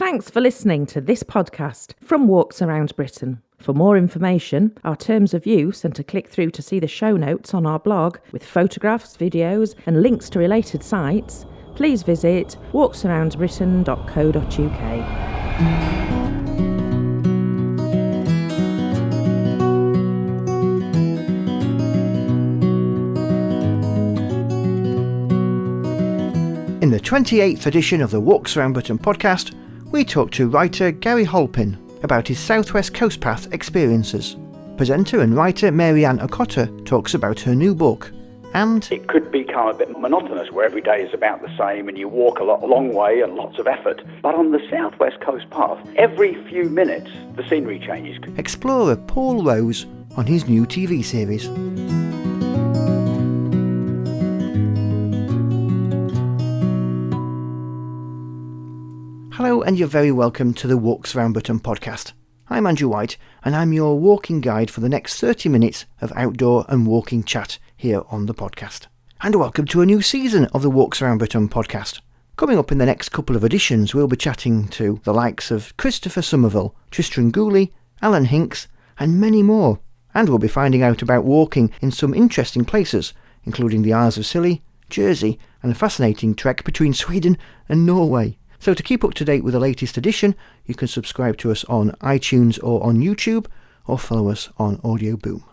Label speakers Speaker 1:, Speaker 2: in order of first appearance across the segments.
Speaker 1: Thanks for listening to this podcast from Walks Around Britain. For more information, our terms of use, and to click through to see the show notes on our blog with photographs, videos and links to related sites, please visit walksaroundbritain.co.uk.
Speaker 2: In the 28th edition of the Walks Around Britain podcast, we talk to writer Gary Holpin about his South West Coast Path experiences. Presenter and writer Mary-Ann Ochota talks about her new book. And
Speaker 3: it could become a bit monotonous where every day is about the same and you walk a long way and lots of effort. But on the South West Coast Path, every few minutes the scenery changes.
Speaker 2: Explorer Paul Rose on his new TV series. Hello and you're very welcome to the Walks Around Britain podcast. I'm Andrew White and I'm your walking guide for the next 30 minutes of outdoor and walking chat here on the podcast. And welcome to a new season of the Walks Around Britain podcast. Coming up in the next couple of editions, we'll be chatting to the likes of Christopher Somerville, Tristan Gooley, Alan Hinks and many more. And we'll be finding out about walking in some interesting places, including the Isles of Scilly, Jersey and a fascinating trek between Sweden and Norway. So to keep up to date with the latest edition, you can subscribe to us on iTunes or on YouTube, or follow us on Audio Boom.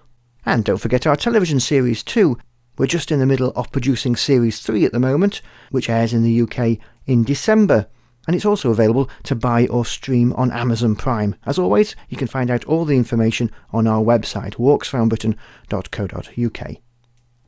Speaker 2: And don't forget our television series too. We're just in the middle of producing Series 3 at the moment, which airs in the UK in December. And it's also available to buy or stream on Amazon Prime. As always, you can find out all the information on our website, walksaroundbritain.co.uk.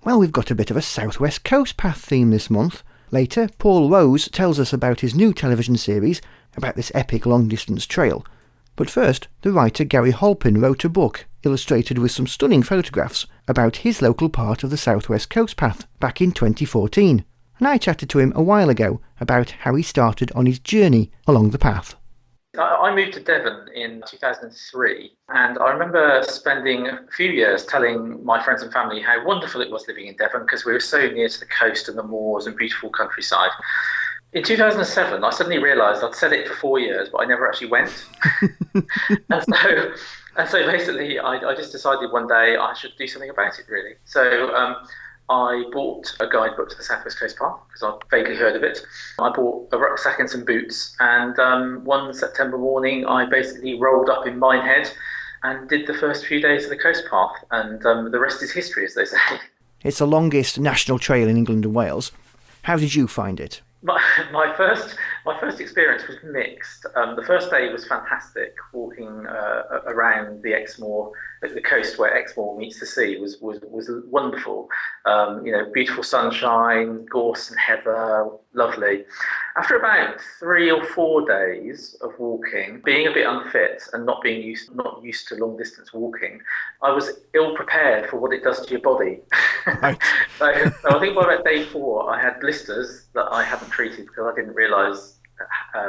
Speaker 2: Well, we've got a bit of a South West Coast Path theme this month. Later, Paul Rose tells us about his new television series about this epic long-distance trail. But first, the writer Gary Holpin wrote a book, illustrated with some stunning photographs, about his local part of the South West Coast Path back in 2014. And I chatted to him a while ago about how he started on his journey along the path.
Speaker 4: I moved to Devon in 2003, and I remember spending a few years telling my friends and family how wonderful it was living in Devon because we were so near to the coast and the moors and beautiful countryside. In 2007, I suddenly realised I'd said it for 4 years, but I never actually went. and so basically, I just decided one day I should do something about it, really. So I bought a guidebook to the South West Coast Path because I'd vaguely heard of it. I bought a rucksack and some boots, and one September morning I basically rolled up in Minehead and did the first few days of the coast path, and the rest is history, as they say.
Speaker 2: It's the longest national trail in England and Wales. How did you find it?
Speaker 4: My first experience was mixed. The first day was fantastic. Walking around the Exmoor, the coast where Exmoor meets the sea, was wonderful. Beautiful sunshine, gorse and heather, lovely. After about 3 or 4 days of walking, being a bit unfit and not used to long distance walking, I was ill prepared for what it does to your body.
Speaker 2: Right.
Speaker 4: So I think by about day 4, I had blisters that I hadn't treated because I didn't realise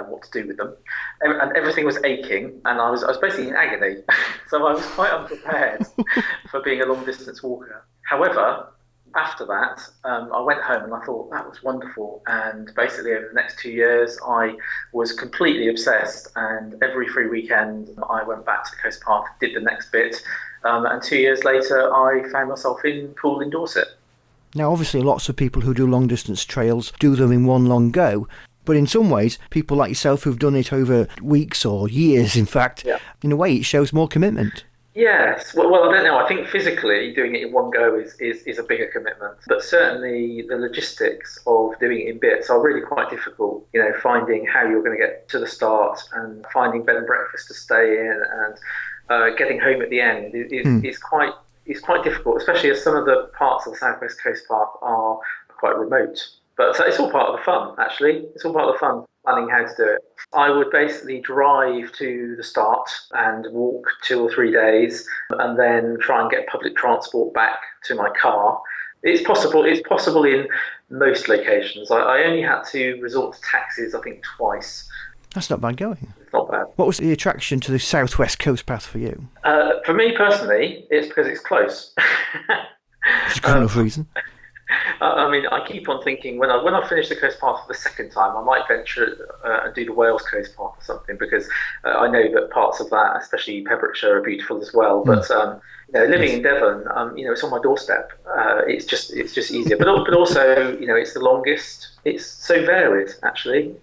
Speaker 4: what to do with them, and everything was aching, and I was basically in agony. So I was quite unprepared for being a long distance walker. However, after that, I went home and I thought that was wonderful, and basically over the next 2 years I was completely obsessed, and every free weekend I went back to the Coast Path, did the next bit, and 2 years later I found myself in Poole in Dorset.
Speaker 2: Now obviously lots of people who do long distance trails do them in one long go, but in some ways people like yourself who've done it over weeks or years, in fact, in a way it shows more commitment.
Speaker 4: Yes, well, I don't know. I think physically doing it in one go is a bigger commitment, but certainly the logistics of doing it in bits are really quite difficult. Finding how you're going to get to the start and finding bed and breakfast to stay in and getting home at the end is quite difficult, especially as some of the parts of the South West Coast Path are quite remote. But so it's all part of the fun, actually. It's all part of the fun, planning how to do it. I would basically drive to the start and walk 2 or 3 days and then try and get public transport back to my car. It's possible in most locations. I only had to resort to taxis, I think, twice.
Speaker 2: That's not bad going.
Speaker 4: It's not bad.
Speaker 2: What was the attraction to the South West Coast Path for you?
Speaker 4: For me personally, it's because it's close.
Speaker 2: It's a good enough reason.
Speaker 4: I mean, I keep on thinking when I finish the Coast Path for the second time, I might venture and do the Wales Coast Path or something, because I know that parts of that, especially Pembrokeshire, are beautiful as well. But living in Devon, it's on my doorstep. It's just easier. But also, it's the longest. It's so varied, actually.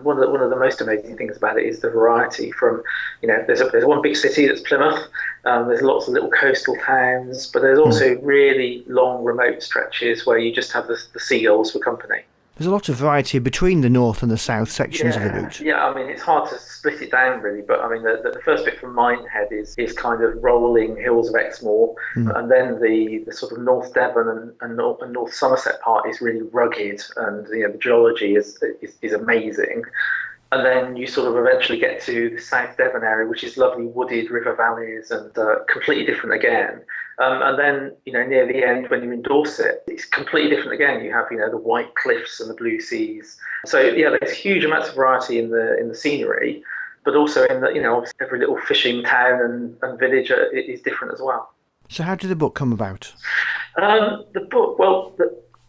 Speaker 4: One of the most amazing things about it is the variety. From there's one big city that's Plymouth. There's lots of little coastal towns, but there's also really long remote stretches where you just have the seagulls for company.
Speaker 2: There's a lot of variety between the north and the south sections of the route.
Speaker 4: Yeah, I mean, it's hard to split it down really, but I mean, the first bit from Minehead is kind of rolling hills of Exmoor, and then the sort of North Devon and North Somerset part is really rugged, and the geology is amazing. And then you sort of eventually get to the South Devon area, which is lovely wooded river valleys and completely different again. And then, near the end, when you in Dorset, it's completely different again. You have, the white cliffs and the blue seas. So, there's huge amounts of variety in the scenery, but also in the, obviously every little fishing town and village is different as well.
Speaker 2: So how did the book come about?
Speaker 4: The book, well,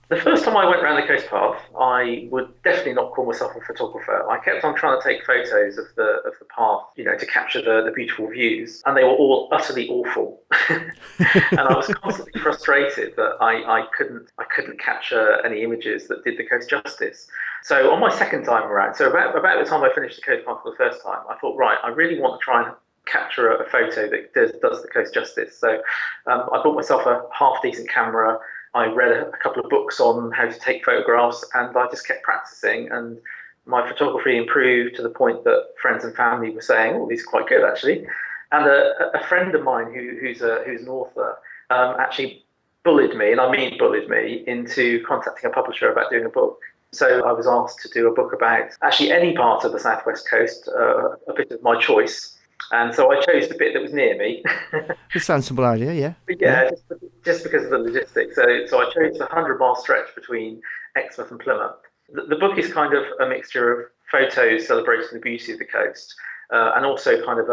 Speaker 4: the first time I went around the Coast Path, I would definitely not call myself a photographer. I kept on trying to take photos of the path, to capture the beautiful views, and they were all utterly awful. And I was constantly frustrated that I couldn't capture any images that did the coast justice. So on my second time around, so about the time I finished the Coast Path for the first time, I thought, right, I really want to try and capture a photo that does the coast justice. So I bought myself a half decent camera. I read a couple of books on how to take photographs, and I just kept practicing, and my photography improved to the point that friends and family were saying, "Oh, these are quite good, actually." And a friend of mine who's an author actually bullied me, and I mean bullied me, into contacting a publisher about doing a book. So I was asked to do a book about actually any part of the southwest coast, a bit of my choice. And so I chose the bit that was near me.
Speaker 2: A sensible idea, yeah.
Speaker 4: Yeah, just because of the logistics. So I chose the 100-mile stretch between Exmouth and Plymouth. The book is kind of a mixture of photos celebrating the beauty of the coast, and also kind of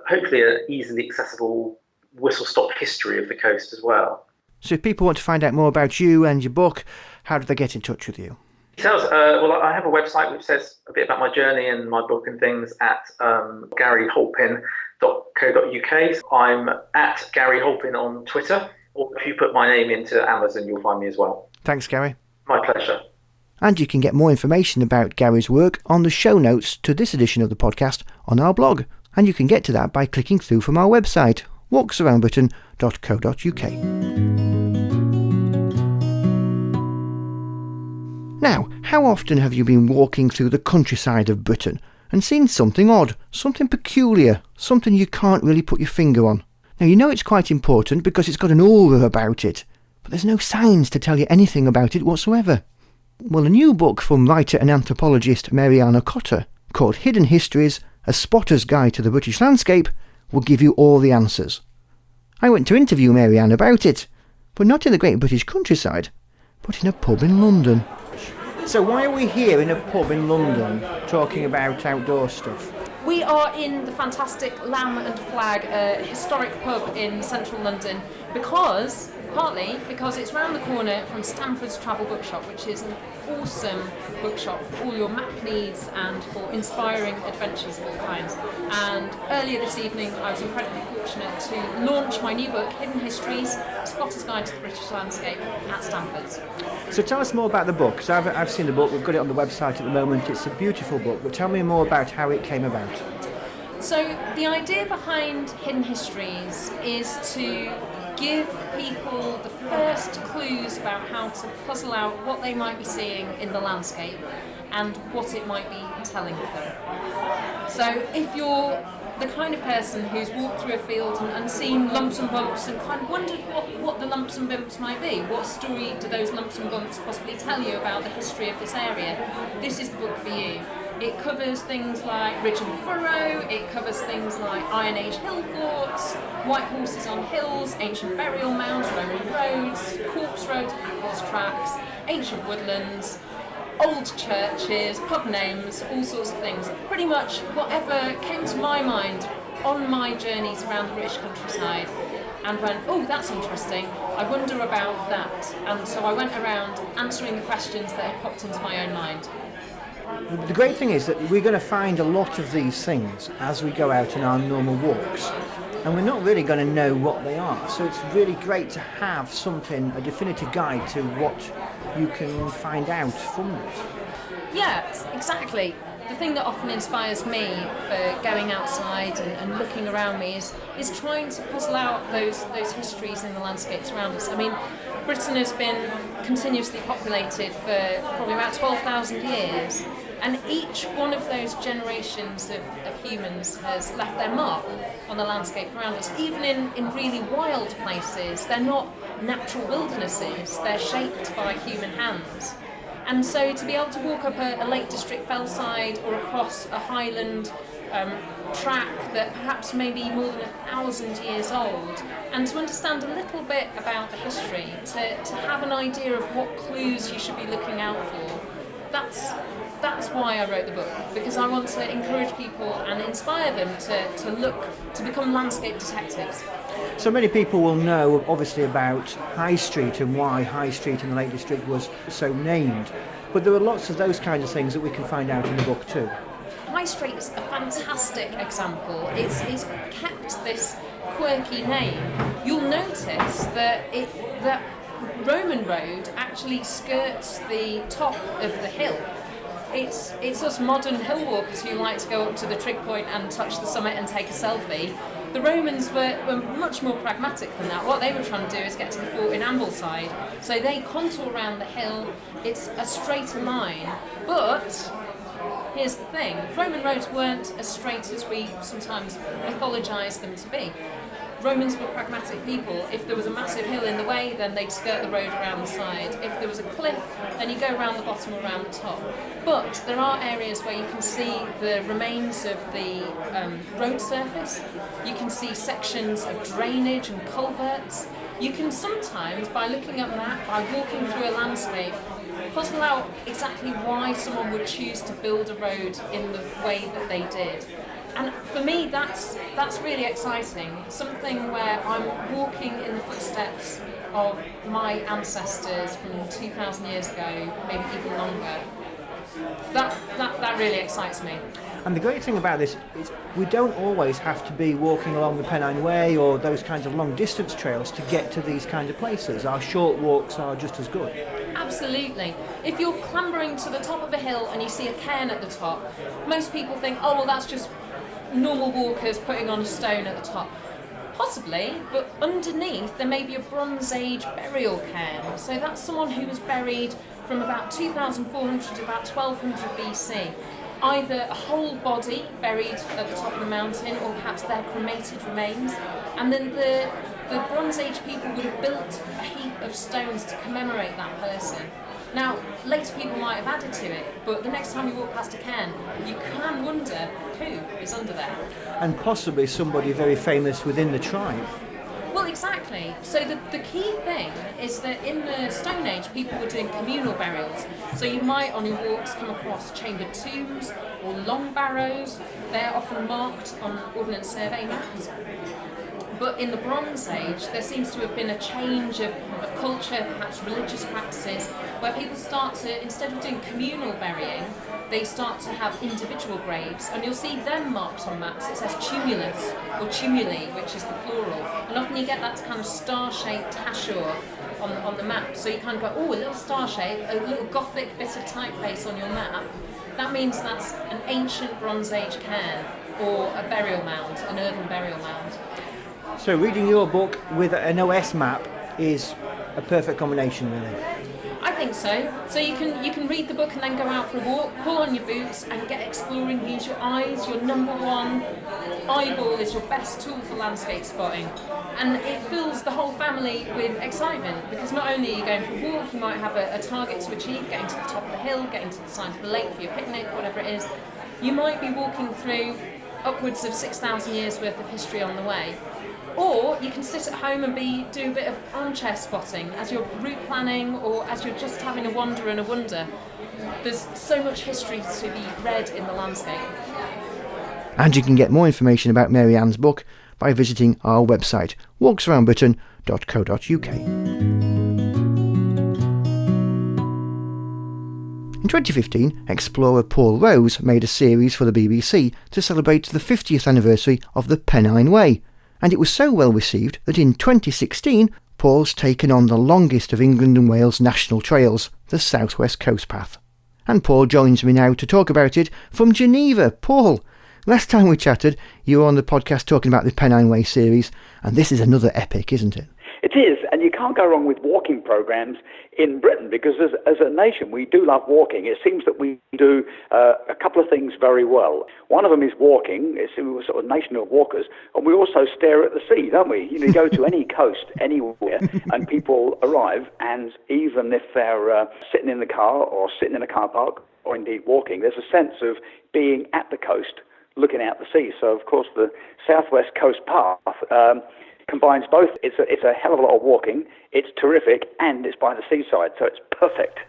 Speaker 4: hopefully an easily accessible whistle-stop history of the coast as well.
Speaker 2: So if people want to find out more about you and your book, how do they get in touch with you?
Speaker 4: Well, I have a website which says a bit about my journey and my book and things at garyholpin.co.uk. I'm at Gary Holpin on Twitter, or if you put my name into Amazon, you'll find me as well.
Speaker 2: Thanks, Gary.
Speaker 4: My pleasure.
Speaker 2: And you can get more information about Gary's work on the show notes to this edition of the podcast on our blog. And you can get to that by clicking through from our website, walksaroundbritain.co.uk. Now, how often have you been walking through the countryside of Britain and seen something odd, something peculiar, something you can't really put your finger on? Now, you know it's quite important because it's got an aura about it, but there's no signs to tell you anything about it whatsoever. Well, a new book from writer and anthropologist Mary-Ann Ochota, called Hidden Histories, A Spotter's Guide to the British Landscape, will give you all the answers. I went to interview Mary-Ann about it, but not in the great British countryside, but in a pub in London. So why are we here in a pub in London talking about outdoor stuff?
Speaker 5: We are in the fantastic Lamb and Flag, a historic pub in central London, partly because it's round the corner from Stamford's Travel Bookshop, which is an awesome bookshop for all your map needs and for inspiring adventures of all kinds. And earlier this evening I was incredibly fortunate to launch my new book, Hidden Histories, A Spotter's Guide to the British Landscape, at Stamford's.
Speaker 2: So tell us more about the book, because I've seen the book, we've got it on the website at the moment, it's a beautiful book, but tell me more about how it came about.
Speaker 5: So the idea behind Hidden Histories is to give people the first clues about how to puzzle out what they might be seeing in the landscape and what it might be telling them. So if you're the kind of person who's walked through a field and seen lumps and bumps and kind of wondered what the lumps and bumps might be, what story do those lumps and bumps possibly tell you about the history of this area, this is the book for you. It covers things like ridge and furrow, it covers things like Iron Age hill forts, white horses on hills, ancient burial mounds, Roman roads, corpse roads, pack horse tracks, ancient woodlands, old churches, pub names, all sorts of things. Pretty much whatever came to my mind on my journeys around the British countryside. and went, oh, that's interesting, I wonder about that. And so I went around answering the questions that had popped into my own mind.
Speaker 2: The great thing is that we're going to find a lot of these things as we go out on our normal walks, and we're not really going to know what they are. So it's really great to have something, a definitive guide to what you can find out from it.
Speaker 5: Yeah, exactly. The thing that often inspires me for going outside and looking around me is trying to puzzle out those histories in the landscapes around us. I mean, Britain has been continuously populated for probably about 12,000 years, and each one of those generations of humans has left their mark on the landscape around us. Even in really wild places, they're not natural wildernesses, they're shaped by human hands. And so to be able to walk up a Lake District fellside or across a highland track that perhaps may be more than 1,000 years old, and to understand a little bit about the history, to have an idea of what clues you should be looking out for, that's why I wrote the book, because I want to encourage people and inspire them to become landscape detectives.
Speaker 2: So many people will know obviously about High Street and why High Street in the Lake District was so named, but there are lots of those kinds of things that we can find out in the book too.
Speaker 5: High Street is a fantastic example. It's kept this quirky name. You'll notice that Roman Road actually skirts the top of the hill. It's us modern hill walkers who like to go up to the trig point and touch the summit and take a selfie. The Romans were much more pragmatic than that. What they were trying to do is get to the fort in Ambleside. So they contour around the hill. It's a straighter line. But here's the thing, Roman roads weren't as straight as we sometimes mythologise them to be. Romans were pragmatic people. If there was a massive hill in the way, then they'd skirt the road around the side. If there was a cliff, then you go around the bottom or around the top. But there are areas where you can see the remains of the road surface. You can see sections of drainage and culverts. You can sometimes, by looking at that, by walking through a landscape, puzzle out exactly why someone would choose to build a road in the way that they did. And for me, that's really exciting. Something where I'm walking in the footsteps of my ancestors from 2,000 years ago, maybe even longer. That really excites me.
Speaker 2: And the great thing about this is we don't always have to be walking along the Pennine Way or those kinds of long distance trails to get to these kinds of places. Our short walks are just as good.
Speaker 5: Absolutely. If you're clambering to the top of a hill and you see a cairn at the top, most people think, oh, well, that's just normal walkers putting on a stone at the top. Possibly, but underneath there may be a Bronze Age burial cairn. So that's someone who was buried from about 2,400 to about 1,200 BC. Either a whole body buried at the top of the mountain, or perhaps their cremated remains. And then the Bronze Age people would have built a heap of stones to commemorate that person. Now, later people might have added to it, but the next time you walk past a cairn, you can wonder who is under there.
Speaker 2: And possibly somebody very famous within the tribe.
Speaker 5: Well, exactly. So the key thing is that in the Stone Age, people were doing communal burials. So you might, on your walks, come across chambered tombs or long barrows. They're often marked on Ordnance Survey maps. But in the Bronze Age, there seems to have been a change of culture, perhaps religious practices, where people start to, instead of doing communal burying, they start to have individual graves, and you'll see them marked on maps. It says tumulus, or tumuli, which is the plural, and often you get that kind of star-shaped hashur on the map. So you kind of go, oh, a little star shape, a little Gothic bit of typeface on your map. That means that's an ancient Bronze Age cairn, or a burial mound, an earthen burial mound.
Speaker 2: So reading your book with an OS map is a perfect combination, really.
Speaker 5: I think so. So you can read the book and then go out for a walk, pull on your boots and get exploring. Use your eyes. Your number one eyeball is your best tool for landscape spotting. And it fills the whole family with excitement, because not only are you going for a walk, you might have a target to achieve, getting to the top of the hill, getting to the side of the lake for your picnic, whatever it is. You might be walking through upwards of 6,000 years worth of history on the way. Or you can sit at home and do a bit of armchair spotting as you're route planning, or as you're just having a wander and a wonder. There's so much history to be read in the landscape.
Speaker 2: And you can get more information about Mary-Ann's book by visiting our website, walksaroundbritain.co.uk. In 2015, explorer Paul Rose made a series for the BBC to celebrate the 50th anniversary of the Pennine Way, and it was so well received that in 2016, Paul's taken on the longest of England and Wales national trails, the South West Coast Path. And Paul joins me now to talk about it from Geneva. Paul, last time we chatted, you were on the podcast talking about the Pennine Way series, and this is another epic, isn't it?
Speaker 3: It is, and you can't go wrong with walking programs in Britain, because as a nation we do love walking. It seems that we do a couple of things very well. One of them is walking. We're sort of a nation of walkers, and we also stare at the sea, don't we? You go to any coast anywhere and people arrive, and even if they're sitting in the car or sitting in a car park or indeed walking, there's a sense of being at the coast looking out the sea. So of course the South West Coast Path combines both. It's a hell of a lot of walking, it's terrific, and it's by the seaside, so it's perfect.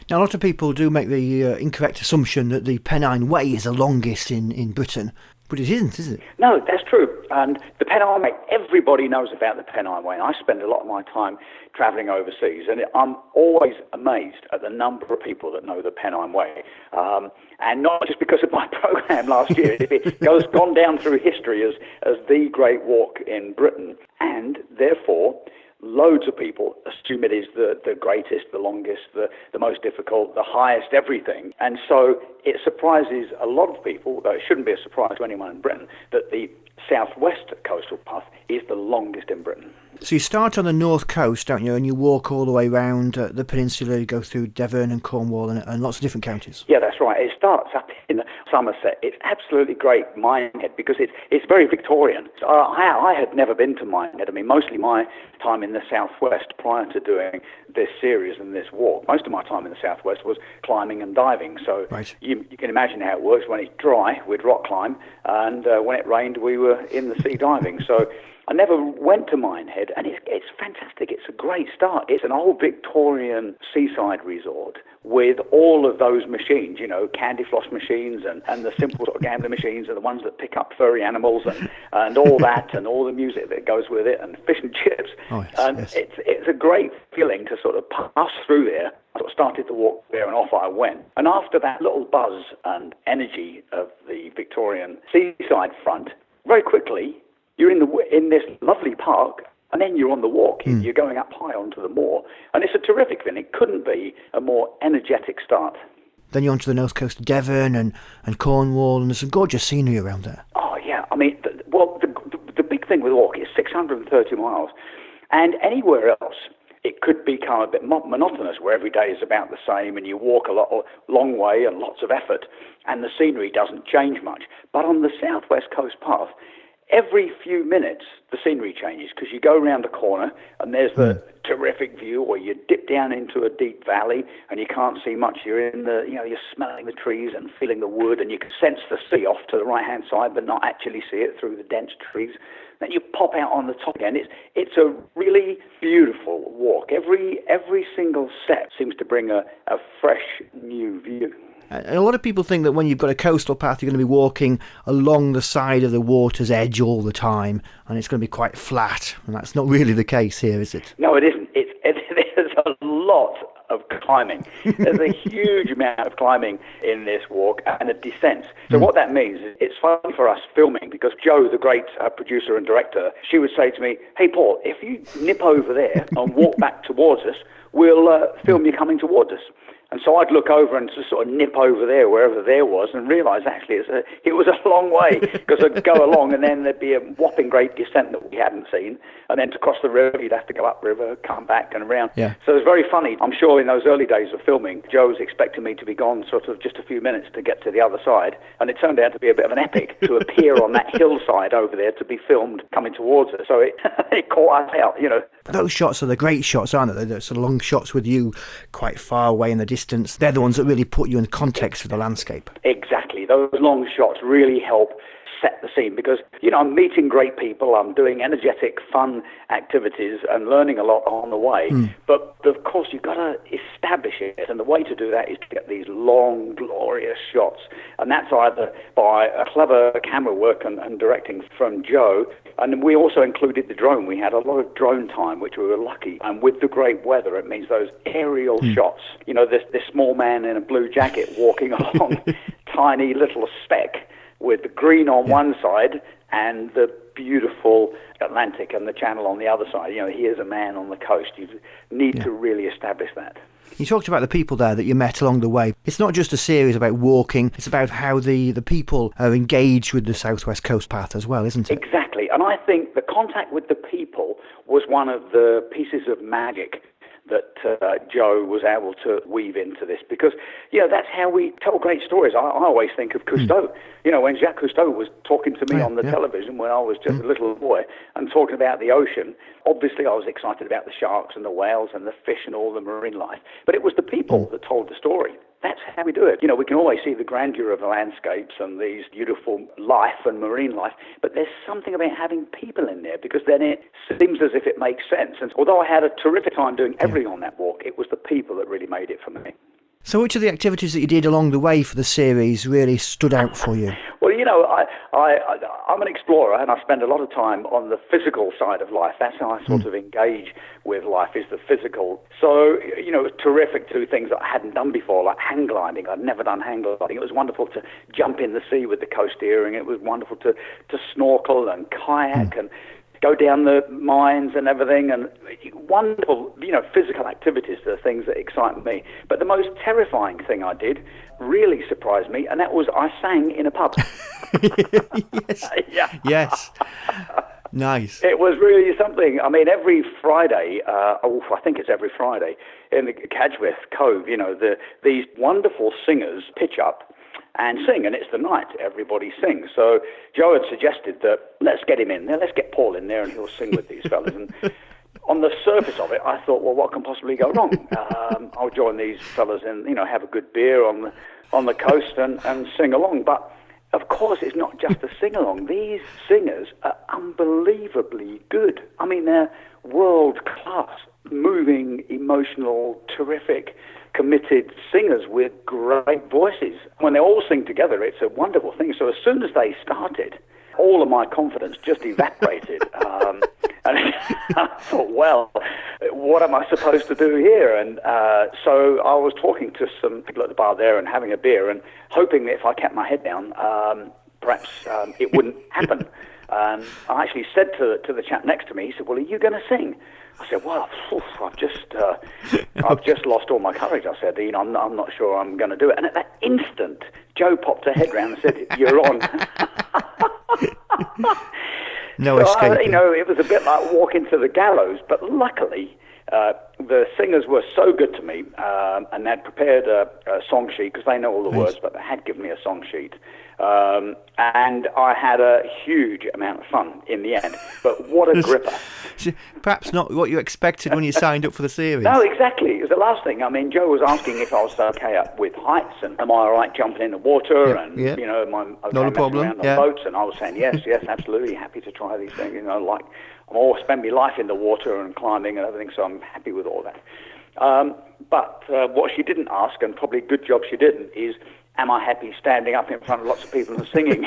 Speaker 2: Now, a lot of people do make the incorrect assumption that the Pennine Way is the longest in Britain, but it isn't, is it?
Speaker 3: No, that's true. And the Pennine Way, everybody knows about the Pennine Way, and I spend a lot of my time travelling overseas, and I'm always amazed at the number of people that know the Pennine Way. And not just because of my programme last year, it's gone down through history as the great walk in Britain, and therefore loads of people assume it is the greatest, the longest, the most difficult, the highest everything. And so it surprises a lot of people, though it shouldn't be a surprise to anyone in Britain, that the southwest coastal path is the longest in Britain.
Speaker 2: So you start on the north coast, don't you, and you walk all the way around the peninsula, you go through Devon and Cornwall and lots of different counties.
Speaker 3: Yeah, that's right. It starts up in Somerset. It's absolutely great, Minehead, because it's very Victorian. I had never been to Minehead. I mean, mostly my time in the southwest prior to doing this series and this walk, most of my time in the southwest was climbing and diving. So right. You can imagine how it works. When it's dry, we'd rock climb, and when it rained, we were in the sea diving. So I never went to Minehead, and it's fantastic. It's a great start. It's an old Victorian seaside resort with all of those machines, candy floss machines and the simple sort of gambling machines and the ones that pick up furry animals and all that and all the music that goes with it and fish and chips.
Speaker 2: Oh, yes,
Speaker 3: and
Speaker 2: yes.
Speaker 3: It's a great feeling to sort of pass through there. I sort of started to walk there and off I went. And after that little buzz and energy of the Victorian seaside front, very quickly you're in this lovely park, and then you're on the walk. You're going up high onto the moor. And it's a terrific thing. It couldn't be a more energetic start.
Speaker 2: Then you're onto the north coast of Devon and Cornwall, and there's some gorgeous scenery around there.
Speaker 3: Oh, yeah. I mean, the big thing with the walk is 630 miles. And anywhere else, it could become a bit monotonous, where every day is about the same, and you walk a long way and lots of effort, and the scenery doesn't change much. But on the South West Coast Path, every few minutes the scenery changes, because you go around a corner and there's the terrific view, or you dip down into a deep valley and you can't see much. You're in you're smelling the trees and feeling the wood, and you can sense the sea off to the right hand side but not actually see it through the dense trees. Then you pop out on the top again. It's a really beautiful walk. Every single step seems to bring a fresh new view.
Speaker 2: And a lot of people think that when you've got a coastal path, you're going to be walking along the side of the water's edge all the time, and it's going to be quite flat. And that's not really the case here, is it?
Speaker 3: No, it isn't. There's a lot of climbing. There's a huge amount of climbing in this walk and a descent. So what that means is it's fun for us filming, because Jo, the great producer and director, she would say to me, "Hey, Paul, if you nip over there and walk back towards us, we'll film you coming towards us." And so I'd look over and just sort of nip over there, wherever there was, and realise actually it was a long way, because I'd go along and then there'd be a whopping great descent that we hadn't seen. And then to cross the river, you'd have to go upriver, come back and around.
Speaker 2: Yeah.
Speaker 3: So it was very funny. I'm sure in those early days of filming, Joe was expecting me to be gone sort of just a few minutes to get to the other side. And it turned out to be a bit of an epic to appear on that hillside over there to be filmed coming towards us. So it caught us out,
Speaker 2: Those shots are the great shots, aren't they? They're sort of long shots with you quite far away in the distance. They're the ones that really put you in context for the landscape.
Speaker 3: Exactly. Those long shots really help set the scene because, I'm meeting great people, I'm doing energetic, fun activities and learning a lot on the way. But, of course, you've got to establish it. And the way to do that is to get these long, glorious shots. And that's either by a clever camera work and directing from Joe. And we also included the drone. We had a lot of drone time, which we were lucky. And with the great weather, it means those aerial shots. This small man in a blue jacket walking along tiny little speck with the green on one side and the beautiful Atlantic and the Channel on the other side. Here's a man on the coast. You need to really establish that.
Speaker 2: You talked about the people there that you met along the way. It's not just a series about walking, it's about how the people are engaged with the South West Coast Path as well, isn't it?
Speaker 3: Exactly. And I think the contact with the people was one of the pieces of magic that Joe was able to weave into this because, that's how we tell great stories. I always think of Cousteau. When Jacques Cousteau was talking to me on the television when I was just a little boy and talking about the ocean, obviously I was excited about the sharks and the whales and the fish and all the marine life. But it was the people that told the story. That's how we do it. We can always see the grandeur of the landscapes and these beautiful life and marine life, but there's something about having people in there because then it seems as if it makes sense. And although I had a terrific time doing everything on that walk, it was the people that really made it for me.
Speaker 2: So which of the activities that you did along the way for the series really stood out for you?
Speaker 3: Well, I'm an explorer and I spend a lot of time on the physical side of life. That's how I sort of engage with life, is the physical. So, it was terrific to do things that I hadn't done before, like hang gliding. I'd never done hang gliding. It was wonderful to jump in the sea with the coast steering. It was wonderful to snorkel and kayak and go down the mines and everything, and wonderful, physical activities are the things that excite me. But the most terrifying thing I did really surprised me, and that was I sang in a pub.
Speaker 2: Yes. Yes. Nice.
Speaker 3: It was really something. I mean, every Friday, I think it's every Friday, in the Cadgwith Cove, these wonderful singers pitch up and sing, and it's the night everybody sings. So Joe had suggested that let's get him in there, let's get Paul in there and he'll sing with these fellas. And on the surface of it, I thought, well, what can possibly go wrong? I'll join these fellas and, have a good beer on the coast and sing along. But of course, it's not just a sing-along. These singers are unbelievably good. I mean, they're world-class, moving, emotional, terrific, committed singers with great voices. When they all sing together, it's a wonderful thing. So as soon as they started, all of my confidence just evaporated. And I thought, well, what am I supposed to do here? And so I was talking to some people at the bar there and having a beer and hoping that if I kept my head down, perhaps it wouldn't happen. I actually said to the chap next to me, he said, well, are you going to sing? I said, well, I've just lost all my courage. I said, I'm not sure I'm going to do it. And at that instant, Joe popped her head round and said, you're on.
Speaker 2: No escape.
Speaker 3: It was a bit like walking to the gallows, but luckily the singers were so good to me, and they'd prepared a song sheet, because they know all the words, but they had given me a song sheet. And I had a huge amount of fun in the end. But what a gripper.
Speaker 2: Perhaps not what you expected when you signed up for the series.
Speaker 3: No, exactly. It was the last thing. I mean, Joe was asking if I was okay up with heights, and am I all right jumping in the water, and, am I okay
Speaker 2: not a problem.
Speaker 3: Around on boats? And I was saying, yes, absolutely, happy to try these things. Like, I'm always spend my life in the water and climbing and everything, so I'm happy with all that. But what she didn't ask, and probably a good job she didn't, is, am I happy standing up in front of lots of people and singing?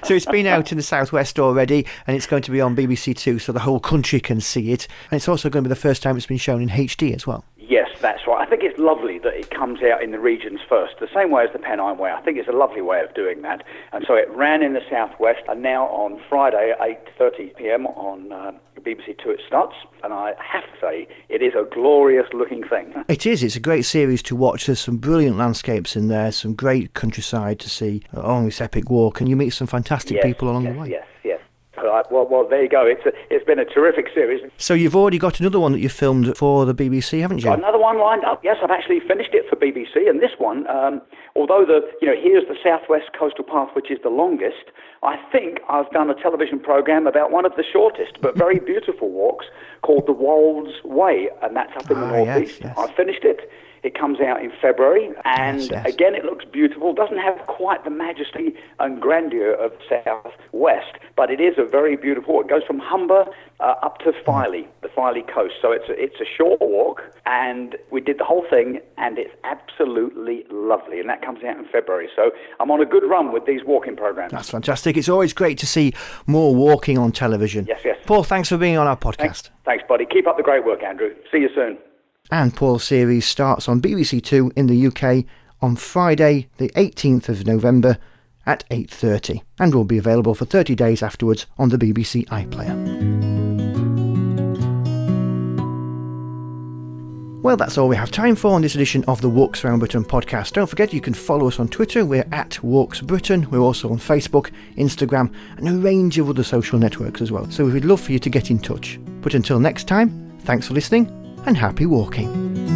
Speaker 2: So it's been out in the Southwest already, and it's going to be on BBC Two, so the whole country can see it. And it's also going to be the first time it's been shown in HD as well.
Speaker 3: Yes, that's right. I think it's lovely that it comes out in the regions first, the same way as the Pennine Way. I think it's a lovely way of doing that. And so it ran in the Southwest, and now on Friday at 8:30pm on BBC Two it starts. And I have to say, it is a glorious-looking thing.
Speaker 2: It is. It's a great series to watch. There's some brilliant landscapes in there, some great countryside to see on this epic walk, and you meet some fantastic people along the way.
Speaker 3: Yes. Well, there you go. It's been a terrific series.
Speaker 2: So you've already got another one that you filmed for the BBC, haven't you?
Speaker 3: Got another one lined up. Yes, I've actually finished it for BBC, and this one, although here's the Southwest Coastal Path, which is the longest, I think I've done a television programme about one of the shortest but very beautiful walks called the Wolds Way, and that's up in the northeast.
Speaker 2: Yes.
Speaker 3: I finished it. It comes out in February, and
Speaker 2: yes.
Speaker 3: again, it looks beautiful. Doesn't have quite the majesty and grandeur of Southwest, but it is a very beautiful. It goes from Humber up to Filey, the Filey coast. So it's a short walk, and we did the whole thing, and it's absolutely lovely. And that comes out in February. So I'm on a good run with these walking programs.
Speaker 2: That's fantastic. It's always great to see more walking on television.
Speaker 3: Yes, yes.
Speaker 2: Paul, thanks for being on our podcast.
Speaker 3: Thanks, buddy. Keep up the great work, Andrew. See you soon.
Speaker 2: And Paul's series starts on BBC Two in the UK on Friday, the 18th of November at 8:30, and will be available for 30 days afterwards on the BBC iPlayer. Well, that's all we have time for on this edition of the Walks Around Britain podcast. Don't forget you can follow us on Twitter. We're at Walks Britain. We're also on Facebook, Instagram, and a range of other social networks as well. So we'd love for you to get in touch. But until next time, thanks for listening and happy walking.